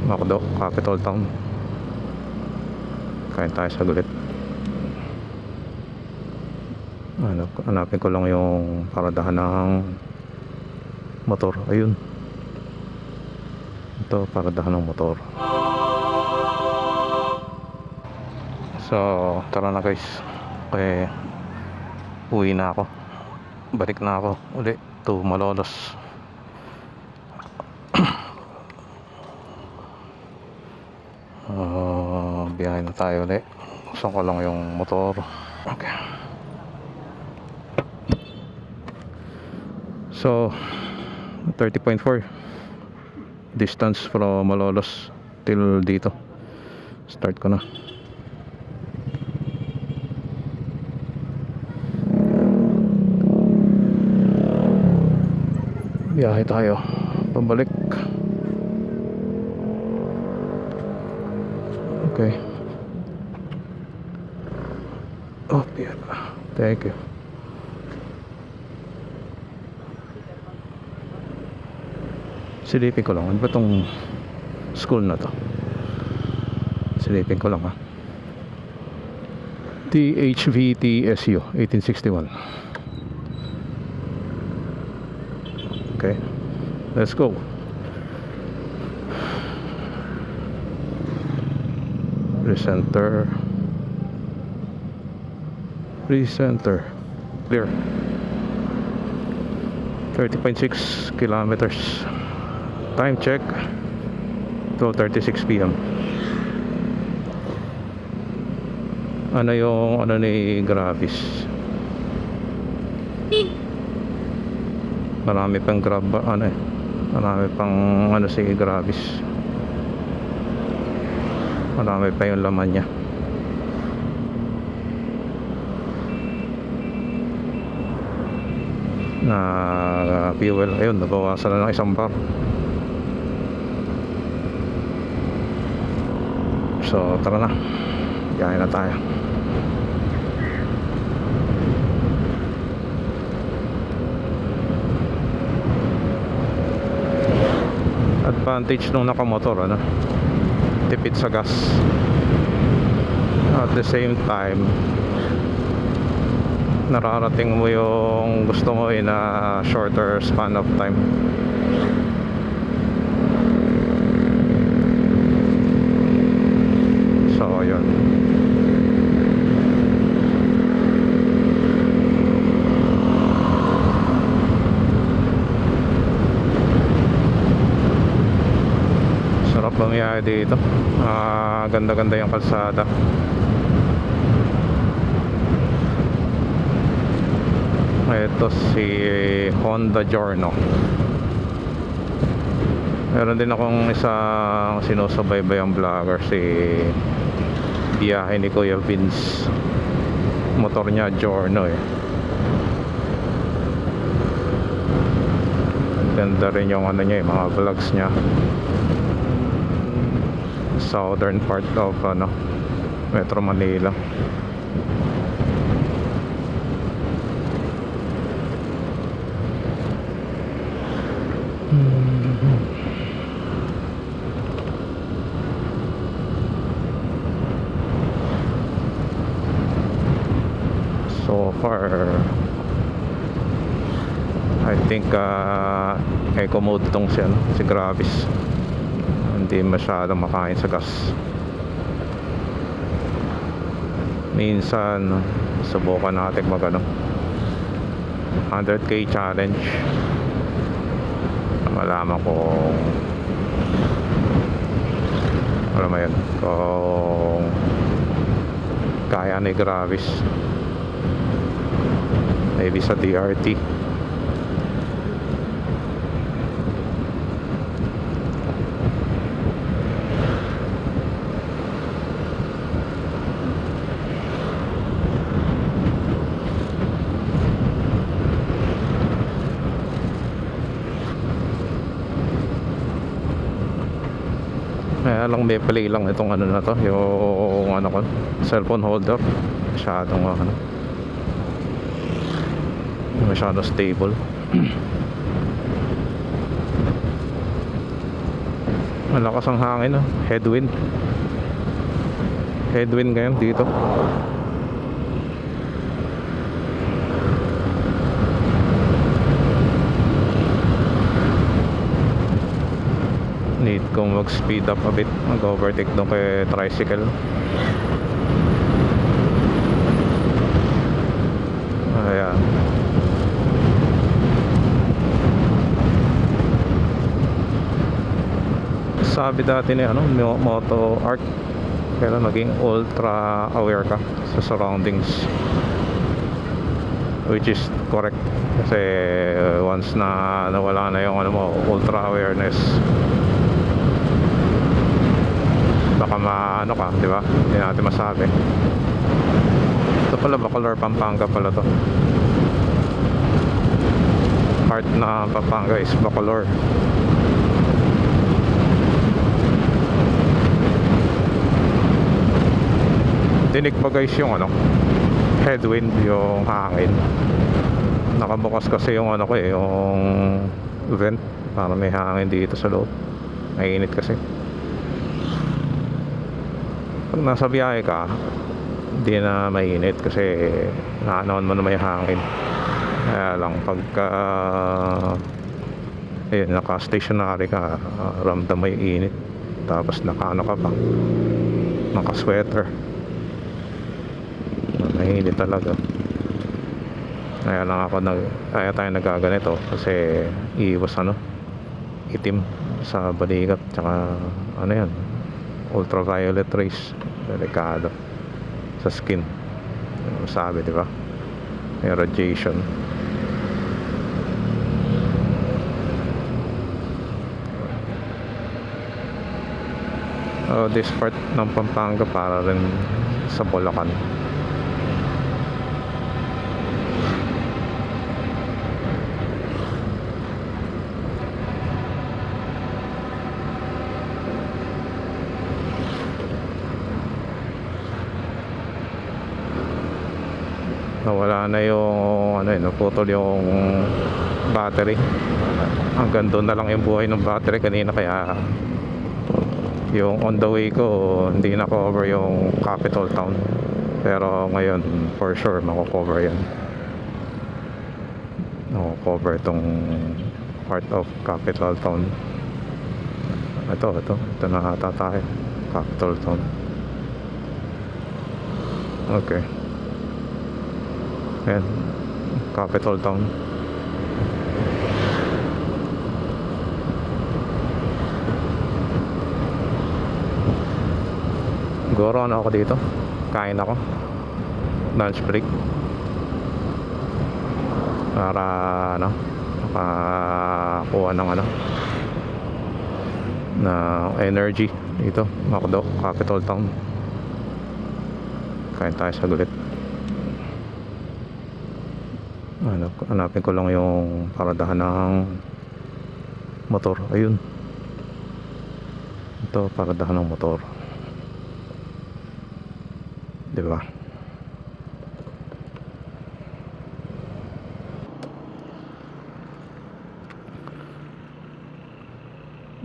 Macdo, capital town. Kain tayo saglit. Hanapin ko lang yung paradahan ng motor. Ayun, ito paradahan ng motor. So tara na guys, okay, uwi na ako. Balik na ako uli to Malolos. Biyahe na tayo ulit. Buksan ko lang yung motor. Okay. So 30.4 distance from Malolos till dito. Start ko na. Biyahe tayo pabalik. Okay. Oh, yeah. Thank you. Silipin ko lang. Ano ba tong school na to? Silipin ko lang ha. THVTSU 1861. Okay, let's go. Recenter. Clear. 30.6 kilometers. Time check 12:36 PM. Ano yung ni Gravis? Marami pang marami pang si Gravis. Marami pa yung laman niya. Na fuel, ayun, nabawasan na ng isang bar. So tara na, biyahe na tayo. Advantage nung nakamotor, tipid sa gas. At the same time, nararating mo yung gusto mo in a shorter span of time. So yun. Sarap bumiyahe dito. Ganda-ganda yung kalsada. Ito si Honda Giorno. Meron din akong isang sinusubaybayang vlogger, si biyahe ni Kuya Vince. Motor niya Giorno Ganda rin yung niya, mga vlogs niya. Southern part of Metro Manila. So far I think eco mode tong si Gravis. Hindi masyadong makain sa gas. Minsan subukan natin mag 100k challenge. Malaman ko alam mo yun, kung kaya ni Gravis. Maybe sa DRT. Kaya lang may play lang itong na to, yung ko, cellphone holder. Masyadong stable. Malakas ang hangin, no? Headwind. Headwind ngayon dito. Need kong mag-speed up a bit. Mag-overtake doon kay tricycle. Ayan. Sabi dati ni ano, Moto Art, kailan maging ultra aware ka sa surroundings, which is correct. Kasi once na nawala na yung ano mo, ultra awareness, baka maano ka, di ba? Hindi natin masabi. Ito pala, Bacolor, Pampanga pala to. Heart na Pampanga is Bacolor. Dinig pa guys yung ano, headwind, yung hangin. Nakabukas kasi yung ano ko yung vent para may hangin dito sa loob. Mainit kasi. Pag nasa biyahe ka, hindi na mainit kasi naanoan mo na may hangin. Kaya lang pagka naka-stationary ka, ramdam mo yung init. Tapos naka-ano ka pa, naka-sweater, mainit talaga. Kaya lang ako kaya tayo nagaganito kasi iwas itim sa balikat, tsaka yan, ultraviolet rays, delikado sa skin. Sabi, di ba? May radiation. This part ng Pampanga para rin sa Bulacan. Nawala na yung naputol yung battery. Hanggang doon na lang yung buhay ng battery kanina, kaya yung on the way ko hindi na cover yung capital town. Pero ngayon for sure mako-cover yan. Mako-cover itong part of capital town. Ito na ata tayo, capital town. Okay, ayan, capital town. Siguro ako dito, kain ako, lunch break, para makakuha ng na energy dito, Macdo, capital town. Kain tayo sagulit. Hanapin ko lang yung paradahan ng motor. Ayun, ito paradahan ng motor, di ba?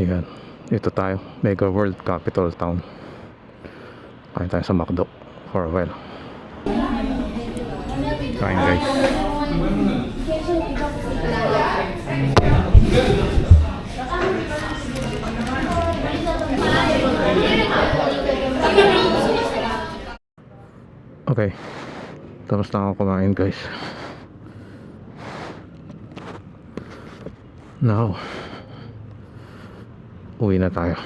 Yan, dito tayo, Mega World Capital Town. Kain tayo sa Macdo for a while. Kain guys. Okay, tapos na ako kumain guys. Now uwi na tayo.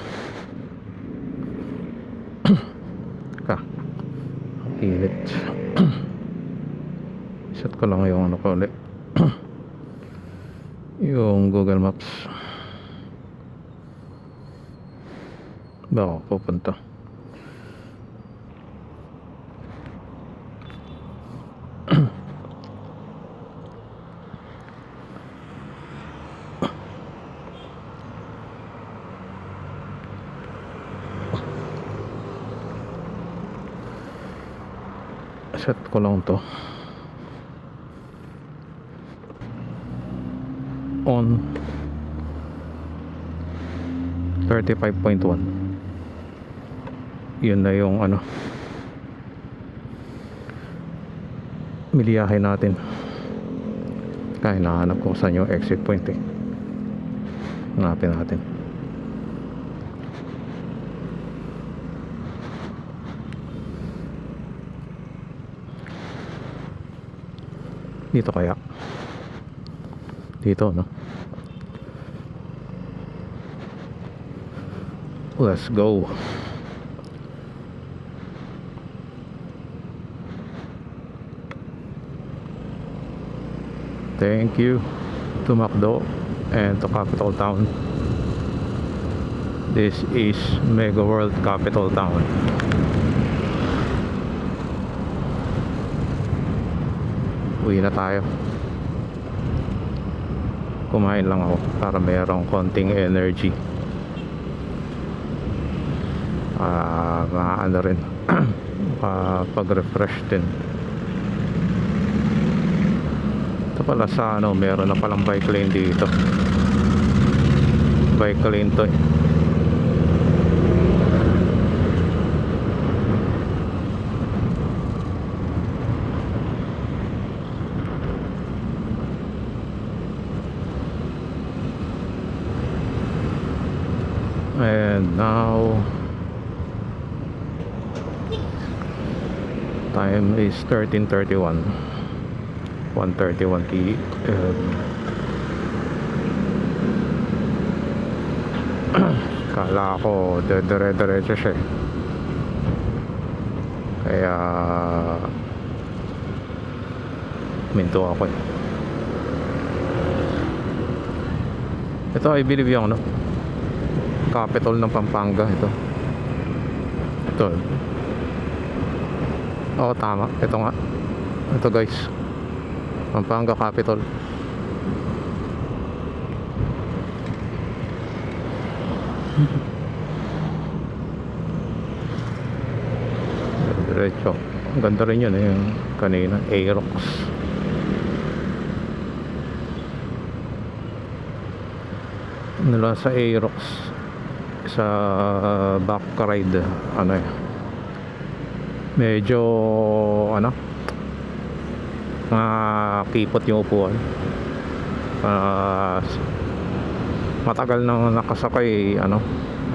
Init. Set ko lang yung ko ulit. Yung Google Maps. Baka pupunta. Set ko lang to on 35.1. Yun na yung ano, miliyahe natin. Kaya nahanap ko saan yung exit point eh. Hanapin natin. Dito kaya? Dito, no? Let's go. Thank you to Macdo and to Capital Town. This is Mega World Capital Town. Uwi na tayo. Kumain lang ako para mayroong konting energy. Ano rin pag-refresh din. Ito pala sa ano, meron na palang bike lane dito. Bike lane to eh. And now time is 13:31, 1:31 p.m. Kala ko dire-diretso siya eh. Kaya minto ako eh. Ito I believe yung ano, capital ng Pampanga ito. Ito. Oo, tama. Ito nga. Ito guys. Pampanga capital. Diretso. Ang ganda rin yun eh. Yung kanina. Aerox. Nila sa Aerox. Sa back ride. Ano eh. Medyo ano, nakipot yung upuan. Matagal nang nakasakay, ano,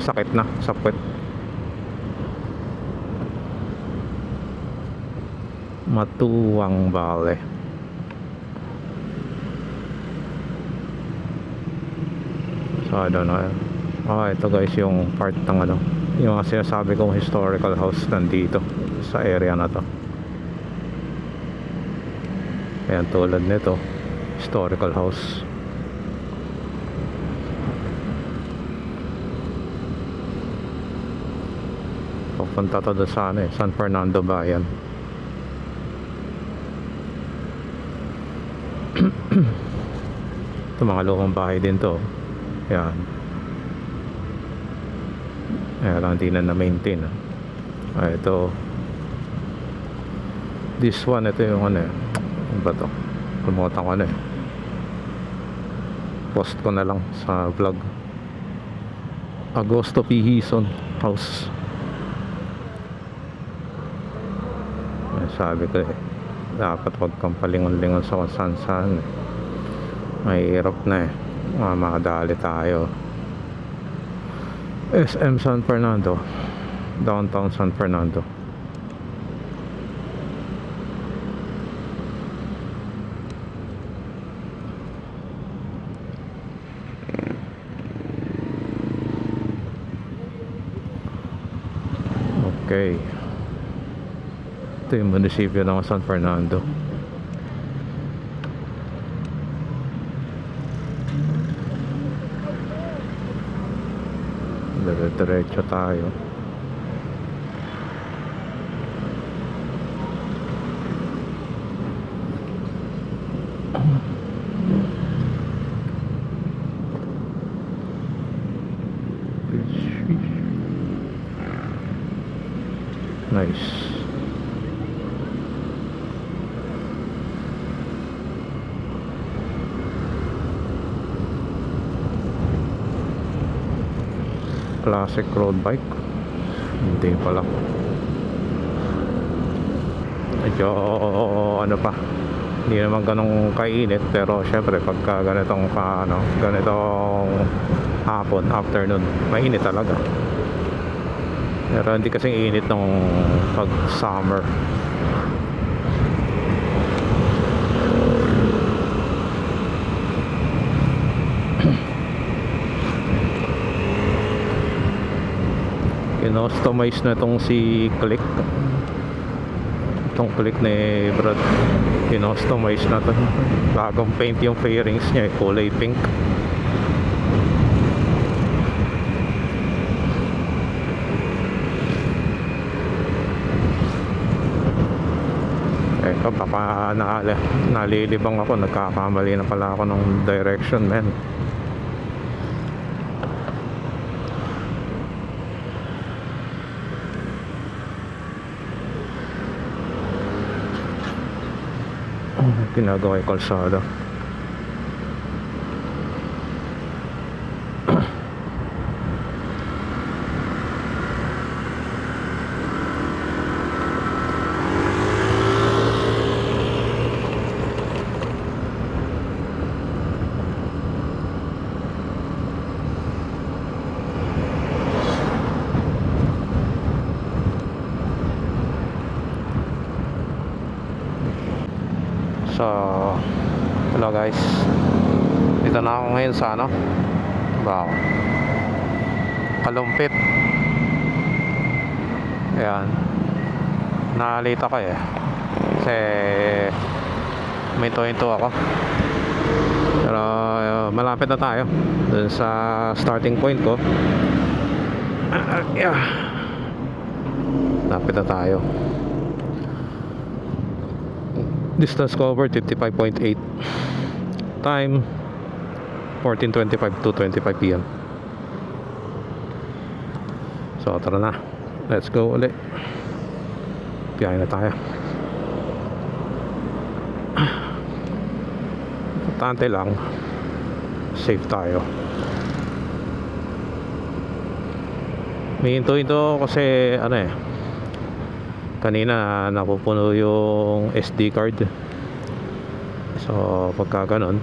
sakit na, sakit. Matuwang Valley. So I don't know. Ito guys yung part ng ano, yung sinasabi kong historical house nandito sa area na to. Ayan, tulad nito, historical house. Papunta to doon sa ano eh, San Fernando Bayan. Ito mga lumang bahay din to. Ayan. Ayan, hindi na na-maintain. Ito. This one, ito yung ano eh. Ano ba to? Kumutan ko na eh. Post ko na lang sa vlog. Agosto P. Hison House. Sabi ko eh, dapat wag kang palingon-lingon sa kung saan-saan eh. Mahirap na eh. Makadali tayo. SM San Fernando, downtown San Fernando. Okay. Ito yung munisipyo ng San Fernando. Diretso tayo. Nice. Classic road bike. Hindi pala. Medyo ano pa, hindi naman ganong kainit, pero syempre pagka ganitong ganitong hapon, afternoon, mainit talaga. Pero hindi kasing init nung pag summer. Kinostomize na itong si Click. Itong Click ni Brad, kinostomize na to. Bagong paint yung fairings niya, kulay pink. Baka nalilibang ako, nagkakamali na pala ako ng direction, man. Ginagawa yung kalsada. So, hello guys. Dito na ako ngayon sa Kalumpit. Ayan. Nalita ko kasi may tuwing-to ako. Pero malapit na tayo dun sa starting point ko. Malapit na tayo. Distance covered 55.8. Time 14:25 to 25 PM. So tara na, let's go ulit. Biyahe na tayo. Importante lang safe tayo. May hinto kasi kanina napupuno yung SD card. So pagka ganon,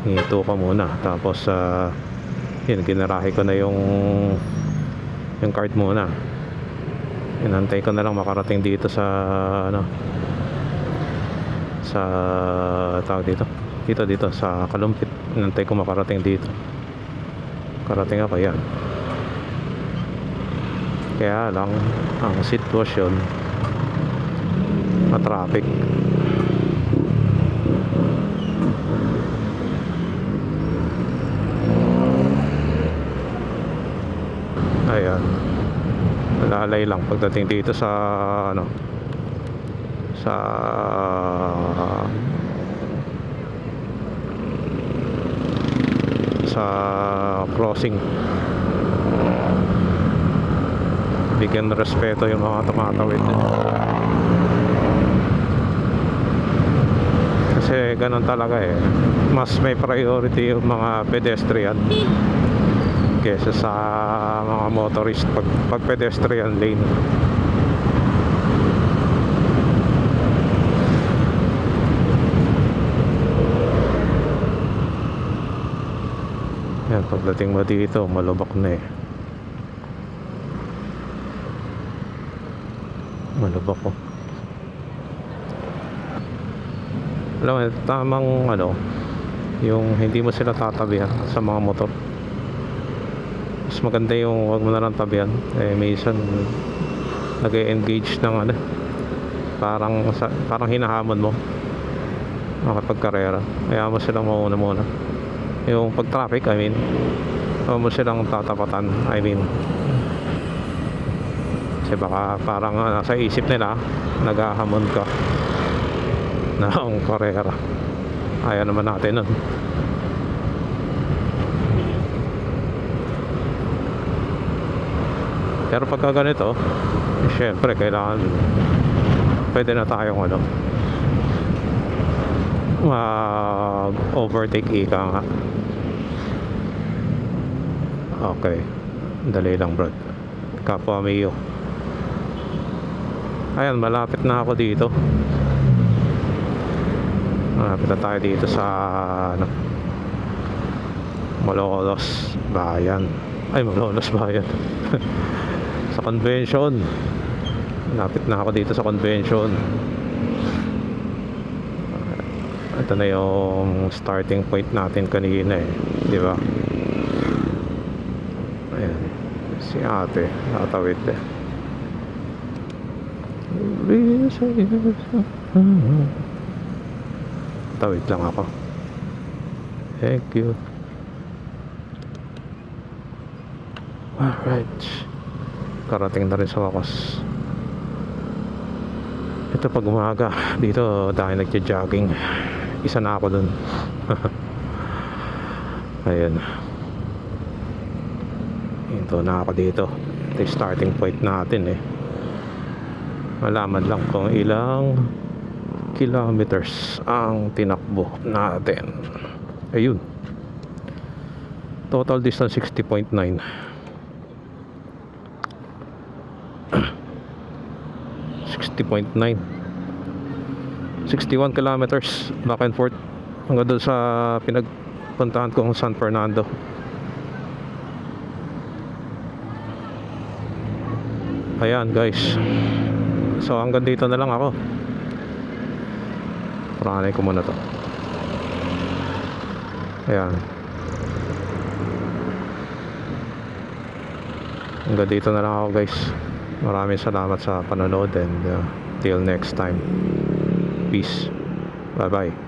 hinto ka muna. Tapos yun, ginarahe ko na yung card muna. Inantay ko na lang makarating dito sa sa tawag dito sa Kalumpit. Inantay ko makarating dito. Karating ako, yan. Kaya lang ang sitwasyon, traffic. Ayan, malalay lang pagdating dito sa crossing. Bigyan respeto yung mga tumatawid. Kasi ganun talaga mas may priority yung mga pedestrian kesa sa mga motorist pag pedestrian lane. Yan, pagdating mo dito malubak na malubak ko. Alam mo, tamang yung hindi mo sila tatabihan sa mga motor. Mas maganda yung wag mo na lang tabihan. Minsan nag-engage ng parang hinahamon mo makapagkarera. Kaya mo silang mauna muna. Yung pag traffic, huwag mo silang tatapatan. Kasi baka parang nasa isip nila naghahamon ka na ang karera. Ayaw naman natin nun. Pero pagka ganito, syempre kailangan pwede na tayong overtake ika nga. Okay, Dali lang bro. Kapwa Mio. Ayan, malapit na ako dito. Malapit na tayo dito sa ano, Malolos Bayan. Ay, Malolos Bayan. Sa convention. Malapit na ako dito sa convention. Ito na yung starting point natin kanina eh, di ba? Ayan, si ate natawid eh. Tawid lang ako. Thank you. Alright, karating na rin sa wakas. Ito pag umaga dito dahil nagja-jogging, isa na ako dun. Ayan, ito na ako dito. Ito yung starting point natin eh. Malaman lang kung ilang kilometers ang tinakbo natin. Ayun, total distance 60.9. 60.9, 61 kilometers back and forth hanggang doon sa pinagpuntahan kong San Fernando. Ayan guys, so hanggang dito na lang ako. Paranay ko muna to. Ayan, hanggang dito na lang ako guys. Maraming salamat sa panonood and till next time. Peace. Bye bye.